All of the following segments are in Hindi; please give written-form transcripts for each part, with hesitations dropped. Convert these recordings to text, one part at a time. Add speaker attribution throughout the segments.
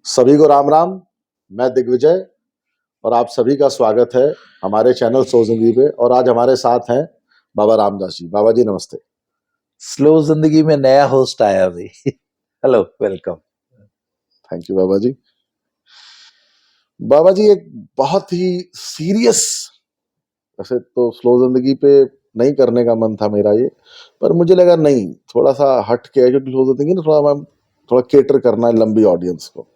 Speaker 1: सभी को राम राम। मैं दिग्विजय और आप सभी का स्वागत है हमारे चैनल स्लो जिंदगी पे। और आज हमारे साथ हैं बाबा रामदास जी। बाबा जी नमस्ते।
Speaker 2: स्लो जिंदगी में नया होस्ट आया भाई। Hello, welcome.
Speaker 1: थैंक यू बाबा जी। बाबा जी एक बहुत ही सीरियस, वैसे तो स्लो जिंदगी पे नहीं करने का मन था मेरा ये, पर मुझे लगा नहीं, थोड़ा सा हट के है, क्योंकि स्लो जिंदगी ना थोड़ा केटर करना है लंबी ऑडियंस को।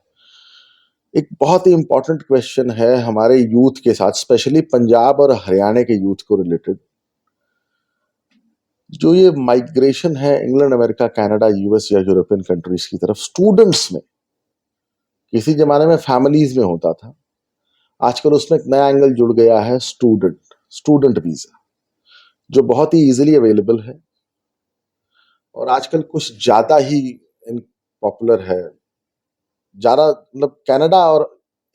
Speaker 1: एक बहुत ही इंपॉर्टेंट क्वेश्चन है हमारे यूथ के साथ, स्पेशली पंजाब और हरियाणा के यूथ को रिलेटेड। जो ये माइग्रेशन है इंग्लैंड, अमेरिका, कनाडा, यूएस या यूरोपियन कंट्रीज की तरफ स्टूडेंट्स में, किसी जमाने में फैमिलीज में होता था, आजकल उसमें एक नया एंगल जुड़ गया है, स्टूडेंट वीजा, जो बहुत ही इजीली अवेलेबल है और आजकल कुछ ज्यादा ही पॉपुलर है। ज्यादा मतलब कनाडा और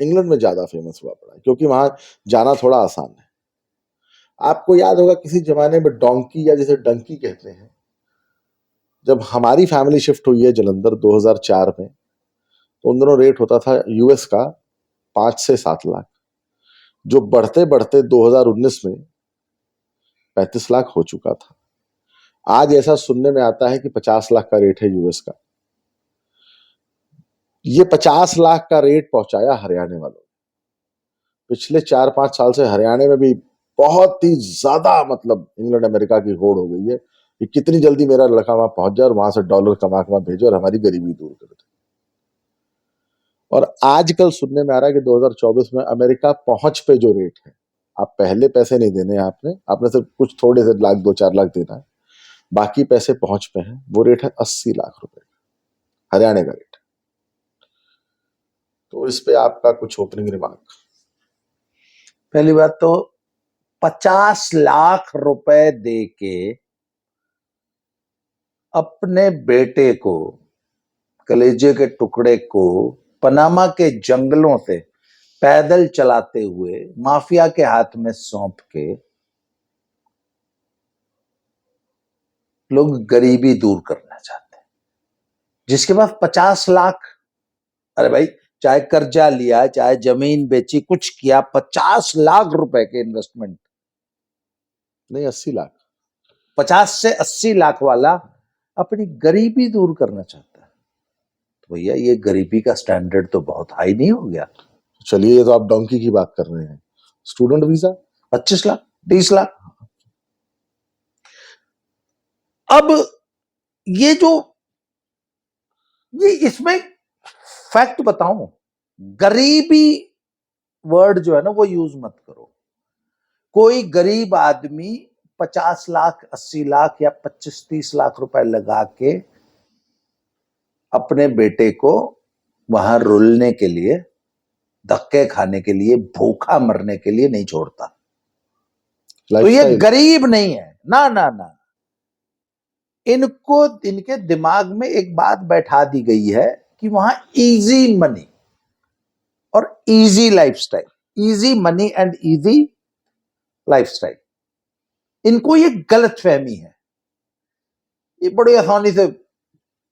Speaker 1: इंग्लैंड में ज्यादा फेमस हुआ पड़ा है, क्योंकि वहां जाना थोड़ा आसान है। आपको याद होगा किसी जमाने में डोंकी, या जिसे डंकी कहते हैं, जब हमारी फैमिली शिफ्ट हुई है जलंधर 2004 में, तो उन दोनों रेट होता था यूएस का 5 से 7 लाख, जो बढ़ते बढ़ते 2019 में 35 लाख हो चुका था। आज ऐसा सुनने में आता है कि 50 लाख का रेट है यूएस का। ये 50 लाख का रेट पहुंचाया हरियाणा वालों। पिछले 4-5 साल से हरियाणा में भी बहुत ही ज्यादा, मतलब इंग्लैंड अमेरिका की होड़ हो गई है कि कितनी जल्दी मेरा लड़का वहां पहुंच जाए और वहां से डॉलर कमा कमा भेजे और हमारी गरीबी दूर कर दे। और आजकल सुनने में आ रहा है कि 2024 में अमेरिका पहुंच पे जो रेट है, आप पहले पैसे नहीं देने हैं, आपने सिर्फ कुछ थोड़े से लाख, 2-4 लाख देना है, बाकी पैसे पहुंच पे हैं। वो रेट है 80 लाख रुपए, हरियाणा का रेट। तो इस पे आपका कुछ ओपनिंग रिमार्क?
Speaker 2: पहली बात तो 50 लाख रुपए दे के अपने बेटे को, कलेजे के टुकड़े को, पनामा के जंगलों से पैदल चलाते हुए माफिया के हाथ में सौंप के लोग गरीबी दूर करना चाहते हैं। जिसके पास 50 लाख, अरे भाई, चाहे कर्जा लिया, चाहे जमीन बेची, कुछ किया, 50 लाख रुपए के इन्वेस्टमेंट
Speaker 1: नहीं, 80 लाख।
Speaker 2: 50 से 80 लाख वाला अपनी गरीबी दूर करना चाहता है। तो भैया ये गरीबी का स्टैंडर्ड तो बहुत हाई नहीं हो गया?
Speaker 1: चलिए, ये तो आप डोंकी की बात कर रहे हैं। Student visa
Speaker 2: 25 lakh, 30 lakh. अब ये जो, ये इसमें फैक्ट बताऊं, गरीबी वर्ड जो है ना वो यूज मत करो। कोई गरीब आदमी 50 लाख, 80 लाख या 25-30 लाख रुपए लगा के अपने बेटे को वहां रुलने के लिए, धक्के खाने के लिए, भूखा मरने के लिए नहीं छोड़ता। तो ये गरीब नहीं है ना, ना ना। इनको, इनके दिमाग में एक बात बैठा दी गई है कि वहां इजी मनी और easy lifestyle, easy money and easy lifestyle, इनको ये गलत फहमी है। ये बड़ी आसानी से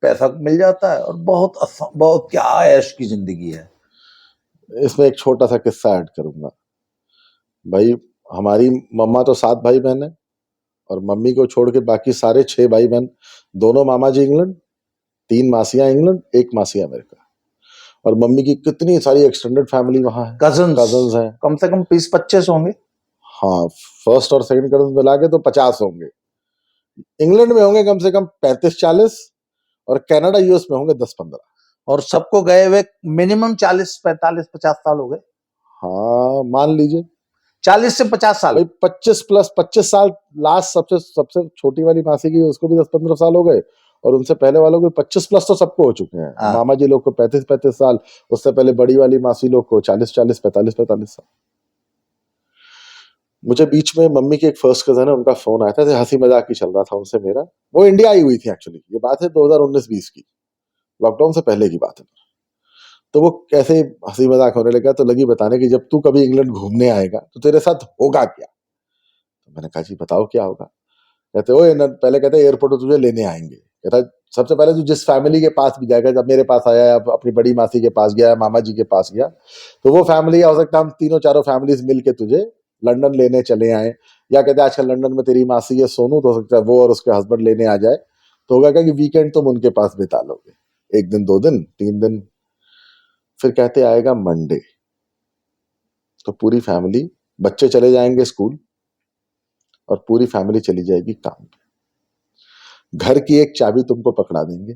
Speaker 2: पैसा मिल जाता है और बहुत क्या ऐश की जिंदगी है।
Speaker 1: इसमें एक छोटा सा किस्सा ऐड करूंगा भाई। हमारी मम्मा तो 7 भाई बहन है, और मम्मी को छोड़ के बाकी सारे 6 भाई बहन, दोनों मामा जी इंग्लैंड, 3 मासियां इंग्लैंड, 1 मासी अमेरिका। और मम्मी की कितनी सारी एक्सटेंडेड फैमिली वहां है, कजन्स हैं,
Speaker 2: कम से कम 20-25 होंगे।
Speaker 1: हाँ, फर्स्ट और सेकंड कजन मिला के तो 50 होंगे। इंग्लैंड में होंगे कम से कम 35-40, और कनाडा यूएस में होंगे 10-15।
Speaker 2: और सबको गए हुए मिनिमम 40-45-50 साल हो गए।
Speaker 1: हाँ, मान लीजिए
Speaker 2: 40 से 50 साल।
Speaker 1: भाई 25 प्लस 25 साल। लास्ट सबसे सबसे छोटी वाली मासी की, उसको भी 10-15 साल हो गए, और उनसे पहले वालों को 25 प्लस तो सबको हो चुके हैं। मामा जी लोग को 35-35 साल, उससे पहले बड़ी वाली मासी लोग को 40-40, 45-45 साल। मुझे बीच में मम्मी की एक फर्स्ट कजन है, उनका फोन आया था, हंसी मजाक ही चल रहा था उनसे मेरा। वो इंडिया आई हुई थी एक्चुअली, ये बात है 2019-20 की, लॉकडाउन से पहले की बात है। तो वो कैसे हंसी मजाक होने लगा, तो लगी बताने कि जब तू कभी इंग्लैंड घूमने आएगा तो तेरे साथ होगा क्या। तो मैंने कहा जी बताओ क्या होगा। कहते ओए, पहले कहते एयरपोर्ट तुझे लेने आएंगे, कहता सबसे पहले तू जिस फैमिली के पास भी जाएगा, जब मेरे पास आया, अब अपनी बड़ी मासी के पास गया, मामा जी के पास गया, तो वो फैमिली हो सकता है हम तीनों चारों फैमिलीज मिलके तुझे लंदन लेने चले आए, या कहते हैं आजकल लंदन में तेरी मासी है सोनू, तो हो सकता है वो और उसके हस्बैंड लेने आ जाए, तो होगा क्या कि वीकेंड तुम उनके पास बिता लोगे, 1 दिन 2 दिन 3 दिन। फिर कहते आएगा मंडे, तो पूरी फैमिली, बच्चे चले जाएंगे स्कूल और पूरी फैमिली चली जाएगी काम पे। घर की एक चाबी तुमको पकड़ा देंगे,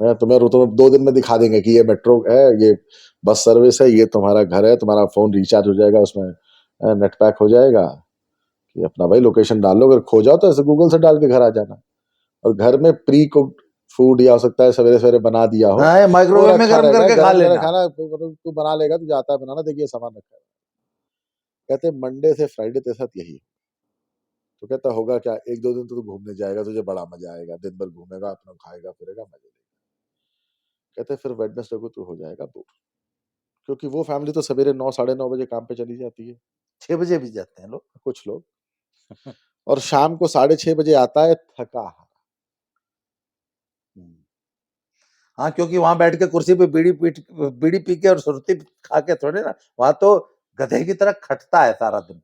Speaker 1: तुम्हें 2 दिन में दिखा देंगे कि ये मेट्रो है, ये बस सर्विस है, ये तुम्हारा घर है, तुम्हारा फोन रिचार्ज हो जाएगा, उसमें नेट पैक हो जाएगा, कि अपना भाई लोकेशन डाल लो, अगर खो जाओ तो ऐसे गूगल से डाल के घर आ जाना। और घर में प्री कुक्ड फूड, या हो सकता है सवेरे सवेरे बना दिया हो,
Speaker 2: हाँ,
Speaker 1: वो
Speaker 2: माइक्रोवेव में
Speaker 1: रखा
Speaker 2: गर्म
Speaker 1: रहेगा,
Speaker 2: करके खा
Speaker 1: गरम गरम
Speaker 2: लेना।
Speaker 1: खाना तू बना लेगा, तुझे आता है बनाना, देखिए सामान रखा है। कहते मंडे से फ्राइडे तेरे साथ यही। तो कहता होगा क्या, 1 2 दिन तो तू घूमने जाएगा, तुझे बड़ा मजा आएगा, दिन भर घूमेगा, अपना खाएगा फिरेगा, मजे लेगा। कहते फिर वेडनेसडे को तू हो जाएगा बोर, क्योंकि वो फैमिली तो सवेरे 9 साढ़े 9 बजे काम पे चली जाती है,
Speaker 2: 6 बजे भी जाते हैं लोग।
Speaker 1: कुछ लोग, और शाम को 6:30 बजे आता है थका हारा।
Speaker 2: हाँ, क्योंकि वहां बैठ के कुर्सी पे बीड़ी पी के और सुरती खा के थोड़े ना, वहां तो गधे की तरह खटता है सारा दिन,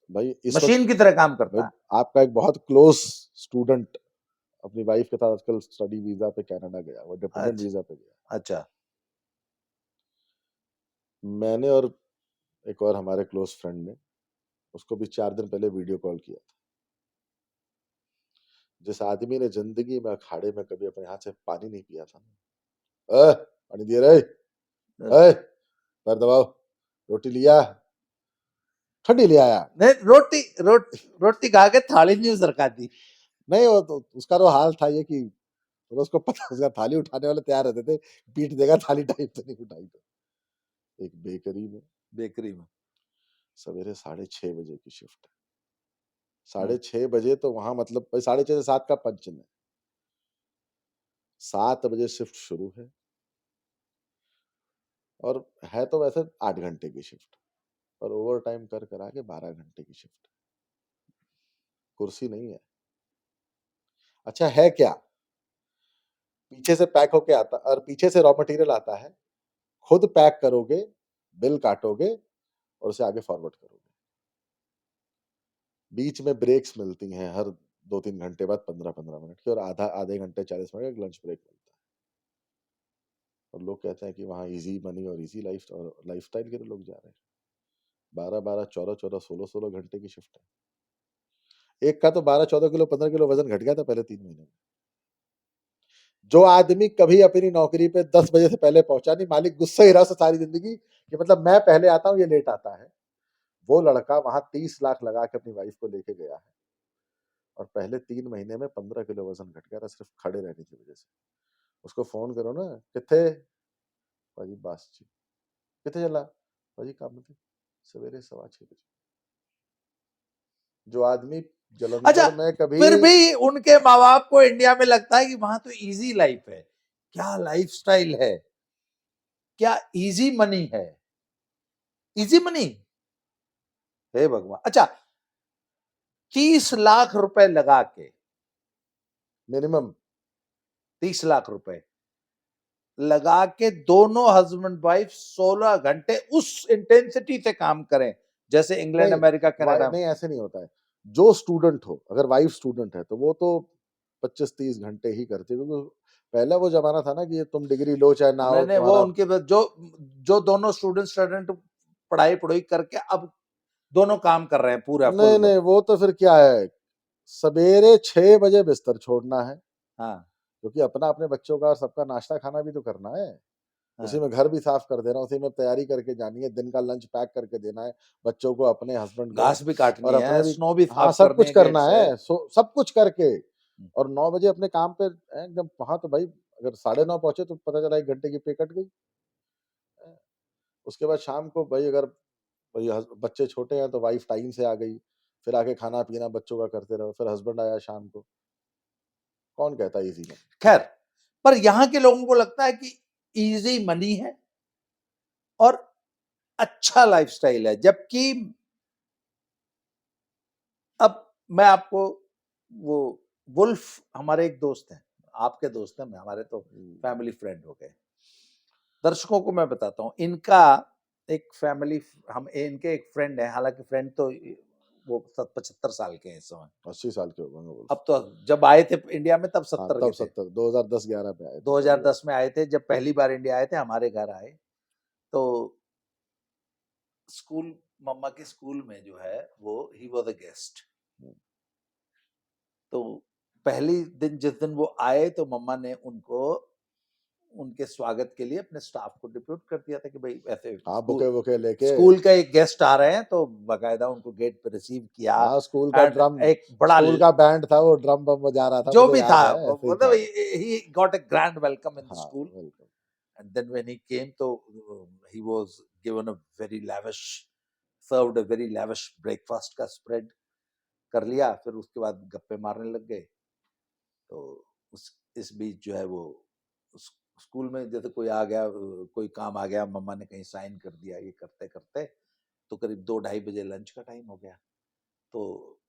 Speaker 1: भाई इस वक्त
Speaker 2: मशीन की तरह काम
Speaker 1: भाई,
Speaker 2: करता है।
Speaker 1: आपका एक बहुत क्लोज स्टूडेंट अपनी वाइफ के साथ आजकल स्टडी वीजा पे कनाडा गया, वो डिपेंडेंट
Speaker 2: अच्छा,
Speaker 1: वीजा पे गया।
Speaker 2: अच्छा।
Speaker 1: मैंने और एक और हमारे क्लोज फ्रेंड ने उसको भी 4 दिन पहले वीडियो कॉल किया था। जिस आदमी ने जिंदगी में अखाड़े में कभी अपने हाथ से पानी नहीं पिया था ना, पानी दिए रे, पैर दबाओ, रोटी लिया, ठंडी ले आया।
Speaker 2: नहीं, रोटी खा के थाली नहीं सरका दी।
Speaker 1: नहीं, वो तो उसका तो हाल था ये कि तो उसको पता, उसका थाली उठाने वाले तैयार रहते थे, पीट देगा थाली, टाइम से नहीं उठाई। तो एक बेकरी में,
Speaker 2: बेकरी में
Speaker 1: सवेरे 6:30 बजे की शिफ्ट है, 6:30 बजे तो वहां मतलब भाई 6:30 से 7 का पंच है, 7 बजे शिफ्ट शुरू है, और है तो वैसे 8 घंटे की शिफ्ट, और ओवर टाइम कर करा के 12 घंटे की शिफ्ट। कुर्सी नहीं है। अच्छा है क्या, पीछे से पैक होके आता, और पीछे से रॉ मटेरियल आता है, खुद पैक करोगे, बिल काटोगे और उसे आगे फॉरवर्ड करोगे। बीच में ब्रेक्स मिलती हैं हर 2 3 घंटे बाद, 15 15 मिनट की, और आधे घंटे 40 मिनट का लंच ब्रेक मिलता है। और लोग कहते हैं कि वहाँ इजी मनी और इजी लाइफ और लाइफस्टाइल के लिए लोग जा रहे हैं। 12 12 14 14 16 16 घंटे की शिफ्ट है। एक का तो 12 14 किलो 15 किलो वजन घट गया था पहले 3 महीने में। जो आदमी कभी अपनी नौकरी पे 10 बजे से पहले पहुंचा नहीं, मालिक गुस्सा ही रहा सारी जिंदगी कि मतलब मैं पहले आता हूँ, ये लेट आता है। वो लड़का वहां 30 लाख लगा के अपनी वाइफ को लेके गया है, और पहले 3 महीने में 15 किलो वजन घट गया था, सिर्फ खड़े रहने की वजह से। उसको फोन करो ना, किथे भाजी, बस जी, किथे चला भाजी, काम थे, सवेरे 6:15 बजे। जो आदमी
Speaker 2: अच्छा,
Speaker 1: जलंधर में कभी,
Speaker 2: फिर भी उनके माँ बाप को इंडिया में लगता है कि वहां तो इजी लाइफ है। क्या लाइफस्टाइल है, क्या इजी मनी है, इजी मनी। हे भगवान। अच्छा, 30 लाख रुपए लगा के,
Speaker 1: मिनिमम
Speaker 2: 30 लाख रुपए लगा के दोनों हस्बैंड वाइफ 16 घंटे उस इंटेंसिटी से काम करें, जैसे इंग्लैंड
Speaker 1: नहीं,
Speaker 2: अमेरिका कनाडा में।
Speaker 1: नहीं ऐसे नहीं होता है। जो स्टूडेंट हो, अगर वाइफ स्टूडेंट है तो वो तो 25 30 घंटे ही करती है, क्योंकि पहला वो जमाना था ना कि ये तुम डिग्री लो चाहे ना हो
Speaker 2: नहीं नहीं, वो
Speaker 1: तुम्हारा।
Speaker 2: उनके जो जो दोनों स्टूडेंट पढ़ाई पढ़ाई करके अब दोनों काम कर रहे हैं पूरा फुल
Speaker 1: नहीं
Speaker 2: में।
Speaker 1: नहीं, वो तो फिर क्या है, सवेरे 6 बजे बिस्तर छोड़ना है,
Speaker 2: हाँ,
Speaker 1: क्योंकि अपना अपने बच्चों का और सबका नाश्ता खाना भी तो करना है, उसी
Speaker 2: हाँ।
Speaker 1: में घर भी साफ कर देना, उसी में तैयारी करके जानी है, दिन का लंच पैक करके देना है बच्चों को, अपने हस्बैंड को,
Speaker 2: घास भी
Speaker 1: और
Speaker 2: काटनी है,
Speaker 1: अपने भी।
Speaker 2: स्नो भी
Speaker 1: हाँ,
Speaker 2: साफ
Speaker 1: सब
Speaker 2: करनी
Speaker 1: कुछ
Speaker 2: है गेट
Speaker 1: करना
Speaker 2: से।
Speaker 1: है, सब कुछ करके, और 9 बजे अपने काम पे एकदम। वहां तो भाई अगर 9:30 पहुंचे तो पता चला 1 घंटे की पे कट गई। उसके बाद शाम को भाई अगर भाई बच्चे छोटे हैं तो वाइफ टाइम से आ गई, फिर आके खाना पीना बच्चों का करते रहो, फिर हस्बैंड आया शाम को। कौन कहता है इजी मनी?
Speaker 2: खैर, पर यहां के लोगों को लगता है कि इजी मनी है और अच्छा लाइफस्टाइल है, जबकि अब मैं आपको वो वुल्फ हमारे एक दोस्त हैं, आपके दोस्त हैं, हमारे तो फैमिली फ्रेंड हो गए। दर्शकों को मैं बताता हूँ, इनका एक फैमिली, हम इनके एक फ्रेंड है, हालांकि फ्रेंड तो वो 75 साल के हैं इस समय,
Speaker 1: 80 साल के हो गए वो।
Speaker 2: अब तो जब आए थे इंडिया में तब 70
Speaker 1: तब
Speaker 2: के थे।
Speaker 1: 70 2010-11 में आए थे।
Speaker 2: 2010 में आए थे, जब पहली बार इंडिया आए थे, हमारे घर आए तो स्कूल, मम्मा के स्कूल में जो है वो ही वॉज अ गेस्ट। तो पहली दिन जिस दिन वो आए तो मम्मा ने उनको उनके स्वागत के लिए अपने स्टाफ को डिप्यूट कर दिया था कि भाई ऐसे
Speaker 1: हाँ, बुके बुके लेके
Speaker 2: स्कूल का एक गेस्ट आ रहे हैं, तो बकायदा उनको गेट पे रिसीव किया।
Speaker 1: हाँ, स्कूल का
Speaker 2: And
Speaker 1: ड्रम,
Speaker 2: एक बड़ा
Speaker 1: स्कूल का बैंड था, वो ड्रम बम बजा रहा था,
Speaker 2: जो
Speaker 1: मुझे
Speaker 2: भी
Speaker 1: याद
Speaker 2: था,
Speaker 1: है, ऐसे ही
Speaker 2: मतलब
Speaker 1: था।
Speaker 2: he got a grand welcome in the
Speaker 1: हाँ,
Speaker 2: school.
Speaker 1: बिल्कुल।
Speaker 2: And then when he came, तो he was given a very lavish, served a very lavish breakfast का spread कर लिया, फिर उसके बाद गप्पे मारने लग गए। तो इस बीच जो है वो स्कूल में जैसे कोई आ गया, कोई काम आ गया, मम्मा ने कहीं साइन कर दिया, ये करते करते तो करीब 2-2:30 बजे लंच का टाइम हो गया। तो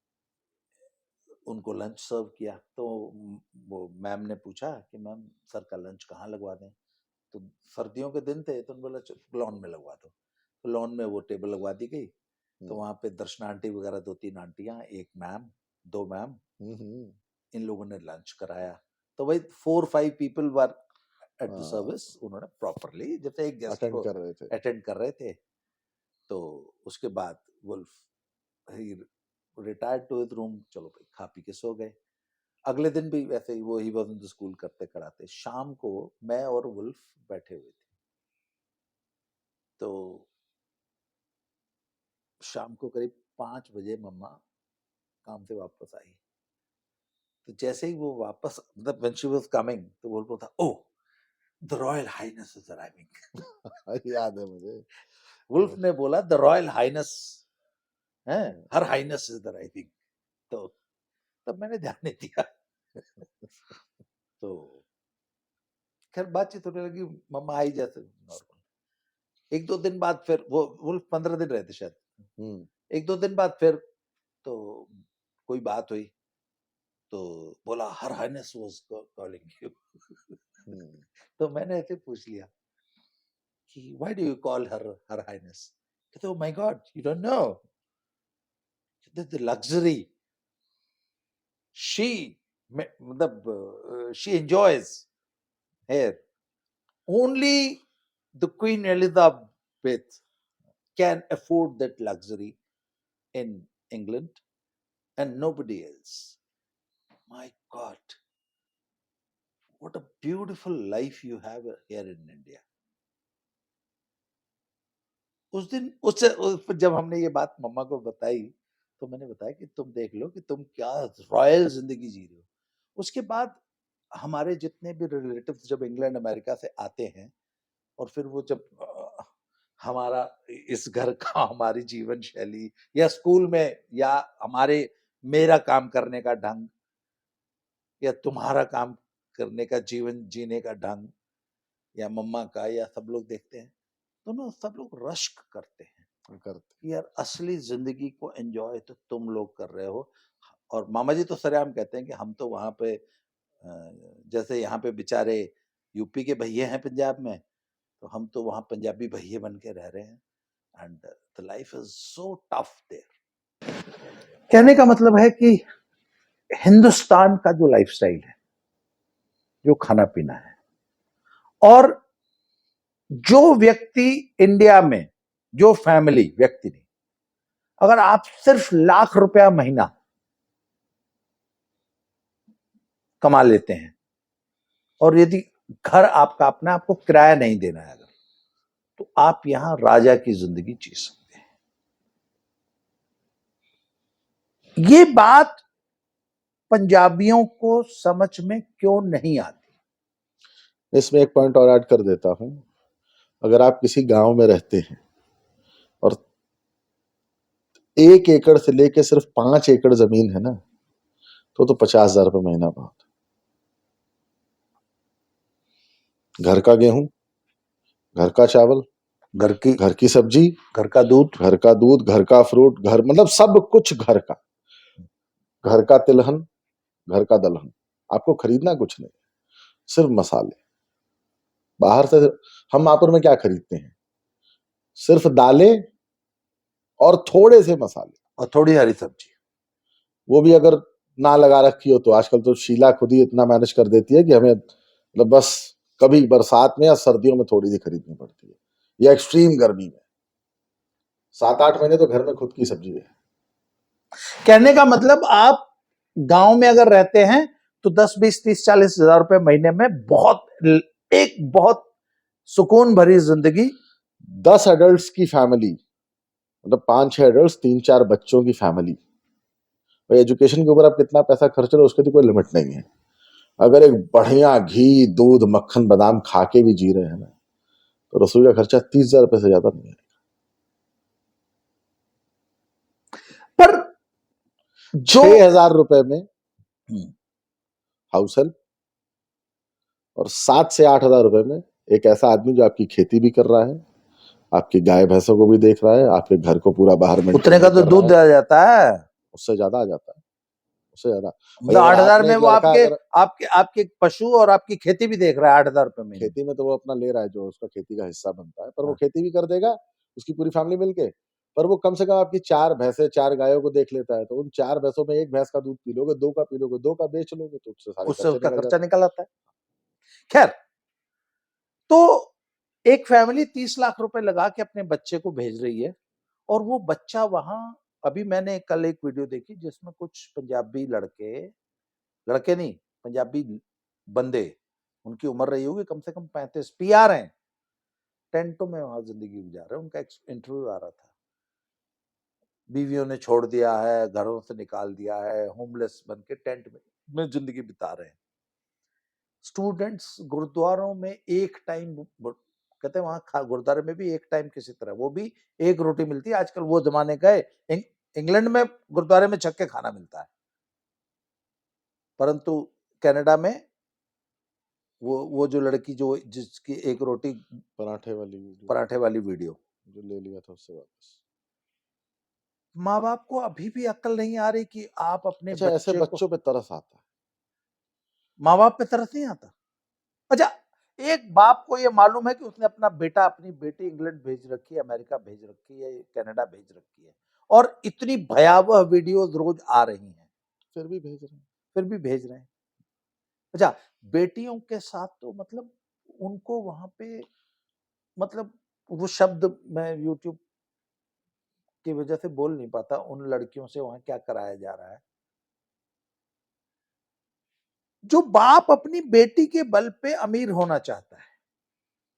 Speaker 2: उनको लंच सर्व किया, तो वो मैम ने पूछा कि मैम सर का लंच कहाँ लगवा दें, तो सर्दियों के दिन थे, तो उन्होंने बोला लॉन में लगवा दो। तो लॉन में वो टेबल लगवा दी गई। तो वहां पे दर्शना आंटी वगैरह 2-3 आंटियां, एक मैम, 2 मैम, इन लोगों ने लंच कराया। तो भाई 4-5 people were at the service, उन्होंने प्रॉपरली जैसे एक गेस्ट
Speaker 1: अटेंड
Speaker 2: को
Speaker 1: कर रहे थे।
Speaker 2: अटेंड कर रहे थे। तो उसके बाद वुल्फ ही रिटायर्ड टू हिज रूम, चलो भाई खा पी के सो गए। अगले दिन भी वैसे ही वो he was in the school करते कराते, शाम को मैं और वुल्फ बैठे हुए थे। तो शाम को करीब 5 बजे मम्मा काम से वापस आई। तो जैसे ही वो वापस, मतलब व्हेन शी वाज कमिंग, तो वुल्फ बोलता, oh the royal highness is arriving.
Speaker 1: याद है मुझे।
Speaker 2: वुल्फ ने बोला द रॉयल हाइनेस है, हर हाइनेस इज अराइविंग। तो तब मैंने ध्यान नहीं दिया। तो खैर बातचीत होने लगी, मम्मा आई जैसे नॉर्मल। 1-2 दिन बाद फिर वो वुल्फ 15 दिन रहते शायद। 1-2 दिन बाद फिर तो कोई बात हुई, तो बोला her highness was calling you. तो मैंने ऐसे पूछ लिया कि why do you call her her highness? कहते oh my god, you don't know the luxury she, मतलब she enjoys here, only the Queen Elizabeth can afford that luxury in England and nobody else. My God, what a beautiful life you have here in India. उस दिन जब हमने ये बात मम्मा को बताई, तो मैंने बताया कि तुम देख लो कि तुम क्या रॉयल जिंदगी जी रहे हो। उसके बाद हमारे जितने भी रिलेटिव्स जब इंग्लैंड अमेरिका से आते हैं, और फिर वो जब हमारा इस घर का, हमारी जीवन शैली या स्कूल में, या हमारे मेरा काम करने का ढंग, या तुम्हारा काम करने का, जीवन जीने का ढंग, या मम्मा का, या सब लोग देखते हैं, तो ना सब लोग रश्क करते हैं कि यार असली जिंदगी को एंजॉय तो तुम लोग कर रहे हो। और मामा जी तो सरेआम कहते हैं कि हम तो वहां पे जैसे यहाँ पे बेचारे यूपी के भैये हैं पंजाब में, तो हम तो वहां पंजाबी भैये बन के रह रहे हैं। And the life is so tough there. कहने का मतलब है कि हिंदुस्तान का जो लाइफस्टाइल है, जो खाना पीना है, और जो व्यक्ति इंडिया में, जो फैमिली, व्यक्ति नहीं, अगर आप सिर्फ ₹1,00,000 महीना कमा लेते हैं, और यदि घर आपका अपना, आपको किराया नहीं देना है अगर, तो आप यहां राजा की जिंदगी जी सकते हैं। ये बात पंजाबियों को समझ में क्यों नहीं आती?
Speaker 1: इसमें एक पॉइंट और ऐड कर देता हूं। अगर आप किसी गांव में रहते हैं और 1 एकड़ से लेके सिर्फ 5 एकड़ जमीन है ना, तो 50,000 रुपये महीना बहुत। घर का गेहूं, घर का चावल, घर की सब्जी,
Speaker 2: घर का दूध,
Speaker 1: घर का फ्रूट, घर मतलब सब कुछ घर का, घर का तिलहन, घर का दलहन, आपको खरीदना कुछ नहीं, सिर्फ मसाले। बाहर से हम महापुर में क्या खरीदते हैं? सिर्फ दालें और थोड़े से मसाले,
Speaker 2: और थोड़ी हरी सब्जी।
Speaker 1: वो भी अगर ना लगा रखी हो तो। आजकल तो शीला खुद ही इतना मैनेज कर देती है कि हमें मतलब बस कभी बरसात में या सर्दियों में थोड़ी सी खरीदनी पड़ती है, या एक्सट्रीम गर्मी में। 7-8 महीने तो घर में खुद की सब्जी है।
Speaker 2: कहने का मतलब आप गांव में अगर रहते हैं तो 10, 20, 30, 40 हजार रुपए महीने में एक बहुत सुकून भरी जिंदगी।
Speaker 1: 10 एडल्ट्स की फैमिली, मतलब 5-6 एडल्ट्स, 3-4 बच्चों की फैमिली, भाई एजुकेशन के ऊपर आप कितना पैसा खर्च रहे हो उसकी तो कोई लिमिट नहीं है। अगर एक बढ़िया घी, दूध, मक्खन, बादाम खा के भी जी रहे हैं ना, तो रसोई का खर्चा 30,000 रुपए से ज्यादा नहीं है।
Speaker 2: पर जो
Speaker 1: 6,000 रुपए में हाउस हेल्प, और 7 से 8,000 रुपए में एक ऐसा आदमी जो आपकी खेती भी कर रहा है, आपकी गाय भैंसों को भी देख रहा है, आपके घर को पूरा बाहर में
Speaker 2: उतने का तो दूध दिया जाता है,
Speaker 1: उससे ज्यादा आ जाता है, उससे ज्यादा। भाई
Speaker 2: मतलब
Speaker 1: अगर
Speaker 2: 8,000
Speaker 1: आपने
Speaker 2: में
Speaker 1: एक
Speaker 2: वो
Speaker 1: लड़का,
Speaker 2: आपके
Speaker 1: अगर
Speaker 2: आपके आपके पशु और आपकी खेती भी देख रहा है 8,000 रुपए महीने।
Speaker 1: खेती में तो वो अपना ले रहा है, जो उसका खेती का हिस्सा बनता है, पर वो
Speaker 2: हाँ।
Speaker 1: खेती भी कर देगा, उसकी पूरी फैमिली मिलके, पर वो कम से कम आपकी 4 भैंसे, 4 गायों को देख लेता है। तो उन 4 भैंसों में 1 भैंस का दूध पी लोगे, 2 का पी लोगे, 2 का बेच लोगे, तो उससे सारे
Speaker 2: उससे
Speaker 1: खर्चे
Speaker 2: उसका
Speaker 1: निकल
Speaker 2: खर्चा
Speaker 1: जाते हैं।
Speaker 2: निकल आता है। खैर, तो एक फैमिली 30 लाख रुपए लगा के अपने बच्चे को भेज रही है, और वो बच्चा वहां, अभी मैंने कल एक वीडियो देखी जिसमें कुछ पंजाबी लड़के लड़के नहीं पंजाबी बंदे, उनकी उम्र रही होगी कम से कम 35, पीआर हैं, टेंटों में वहां जिंदगी गुजार रहे हैं। उनका इंटरव्यू आ रहा था, बीवियों ने छोड़ दिया है, घरों से निकाल दिया है, होमलेस बन के टेंट में जिंदगी बिता रहे हैं। स्टूडेंट्स गुरुद्वारों में एक टाइम, कहते हैं वहां गुरुद्वारे में भी एक टाइम किसी तरह, वो भी एक रोटी मिलती है। आजकल वो जमाने गए, इंग्लैंड में गुरुद्वारे में छक के खाना मिलता है, परंतु कनाडा में वो जो लड़की जो जिसकी एक रोटी पराठे वाली वीडियो
Speaker 1: जो ले लिया था उससे वापस।
Speaker 2: माँ बाप को अभी भी अक्ल नहीं आ रही कि आप अपने
Speaker 1: अच्छा, ऐसे
Speaker 2: बच्चे को,
Speaker 1: बच्चों पे तरस आता है।
Speaker 2: माँ बाप पे तरस नहीं आता। अच्छा, एक बाप को ये मालूम है कि उसने अपना बेटा अपनी बेटी इंग्लैंड भेज रखी है, अमेरिका भेज रखी है, कनाडा भेज रखी है, और इतनी भयावह वीडियोस रोज आ रही हैं,
Speaker 1: फिर भी भेज रहे हैं।
Speaker 2: फिर भी भेज रहे हैं। अच्छा, बेटियों के साथ तो मतलब उनको वहां पे, मतलब वो शब्द मैं यूट्यूब की वजह से बोल नहीं पाता, उन लड़कियों से वहां क्या कराया जा रहा है। जो बाप अपनी बेटी के बल पे अमीर होना चाहता है,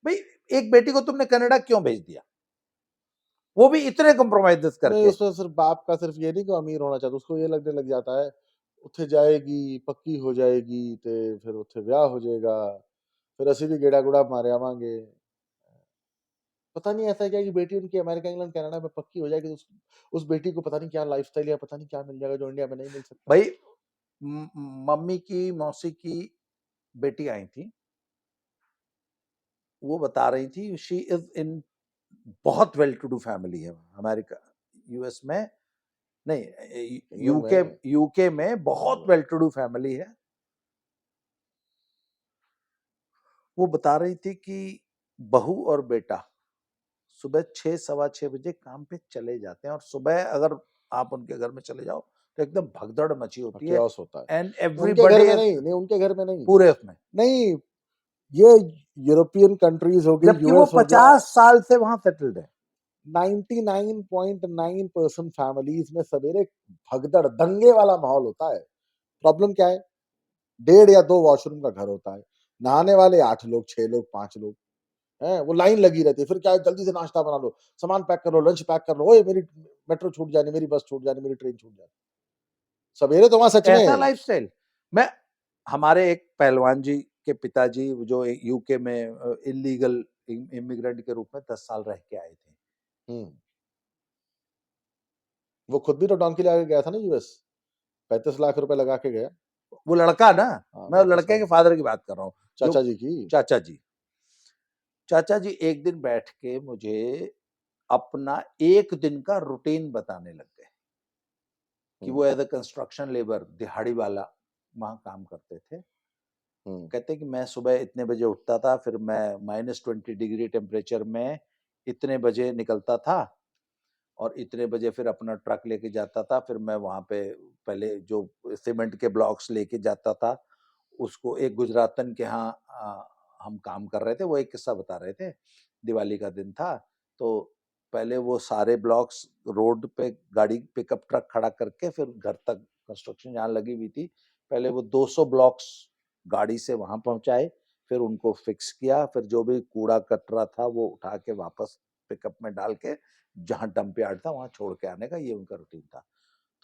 Speaker 2: भाई एक बेटी को तुमने कनाडा क्यों भेज दिया, वो भी इतने कॉम्प्रोमाइज
Speaker 1: नहीं,
Speaker 2: करके।
Speaker 1: उसमें सिर्फ बाप का सिर्फ ये नहीं कि अमीर होना चाहता, उसको ये लगने लग जाता है उत्थे जाएगी, पक्की हो जाएगी, ते फिर उत्थे ब्याह हो जाएगा, फिर असी भी गेड़ा गुड़ा मारे आवांगे। पता नहीं ऐसा क्या कि बेटी उनकी अमेरिका, इंग्लैंड, कनाडा में पक्की हो जाएगी, तो उस बेटी को पता नहीं क्या लाइफस्टाइल या पता नहीं क्या मिल जाएगा जो इंडिया में नहीं मिल सकता।
Speaker 2: भाई मम्मी की मौसी की बेटी आई थी, वो बता रही थी शी इज इन बहुत वेल टू डू फैमिली है अमेरिका, यूएस में नहीं, यूके में बहुत वेल टू डू फैमिली है। वो बता रही थी कि बहू और बेटा सुबह 6, 6:15 बजे काम पे चले जाते हैं, और सुबह अगर आप उनके घर में चले जाओ तो एकदम भगदड़ मची होती है,
Speaker 1: chaos होता है।
Speaker 2: एंड
Speaker 1: उनके घर
Speaker 2: एवरीबॉडी
Speaker 1: में नहीं, उनके घर में नहीं,
Speaker 2: पूरे उसमें
Speaker 1: नहीं, ये यूरोपियन कंट्रीज हो गई,
Speaker 2: जबकि वो
Speaker 1: यूएस हो गया,
Speaker 2: 50 साल से वहां सेटल्ड है।
Speaker 1: 99.9% फैमिलीज में सवेरे भगदड़ दंगे वाला माहौल होता है। प्रॉब्लम क्या है? 1.5 या 2 वॉशरूम का घर होता है, नहाने वाले 8 लोग, 6 लोग, 5 लोग हैं, वो लाइन लगी रहती है। फिर क्या है, जल्दी से नाश्ता बना लो, सामान पैक कर लो, लंच पैक कर लो, ओए मेरी मेट्रो छूट जानी, मेरी बस छूट जानी, मेरी ट्रेन छूट जानी। सवेरे तो वहां सच में
Speaker 2: ऐसा लाइफस्टाइल, मैं हमारे एक पहलवान जी के पिताजी जो यूके में इलीगल इमिग्रेंट के रूप में 10 साल रह के आए थे।
Speaker 1: वो खुद भी तो डोंकी लगा के गया था ना यूएस, 35 लाख रुपए लगा के गया।
Speaker 2: वो लड़का ना, मैं
Speaker 1: 35
Speaker 2: लड़के के
Speaker 1: लाख।
Speaker 2: फादर की बात कर रहा हूँ,
Speaker 1: चाचा जी की।
Speaker 2: चाचा जी एक दिन बैठ के मुझे अपना एक दिन का रूटीन बताने लग गए कि वो एज ए कंस्ट्रक्शन लेबर, दिहाड़ी वाला वहाँ काम करते थे।
Speaker 1: हम्म,
Speaker 2: कहते कि मैं सुबह इतने बजे उठता था, फिर मैं -20 डिग्री टेम्परेचर में इतने बजे निकलता था और इतने बजे फिर अपना ट्रक लेके जाता था। फिर मैं वहाँ पे पहले जो सीमेंट के ब्लॉक्स लेके जाता था, उसको एक गुजरातन के यहाँ हम काम कर रहे थे, वो एक किस्सा बता रहे थे। दिवाली का दिन था, तो पहले वो सारे ब्लॉक्स रोड पे गाड़ी पिकअप ट्रक खड़ा करके फिर घर तक कंस्ट्रक्शन जहाँ लगी हुई थी, पहले वो 200 ब्लॉक्स गाड़ी से वहां पहुंचाए, फिर उनको फिक्स किया, फिर जो भी कूड़ा कचरा था वो उठा के वापस पिकअप में डाल के जहां डंप यार्ड था वहां छोड़ के आने का, ये उनका रूटीन था।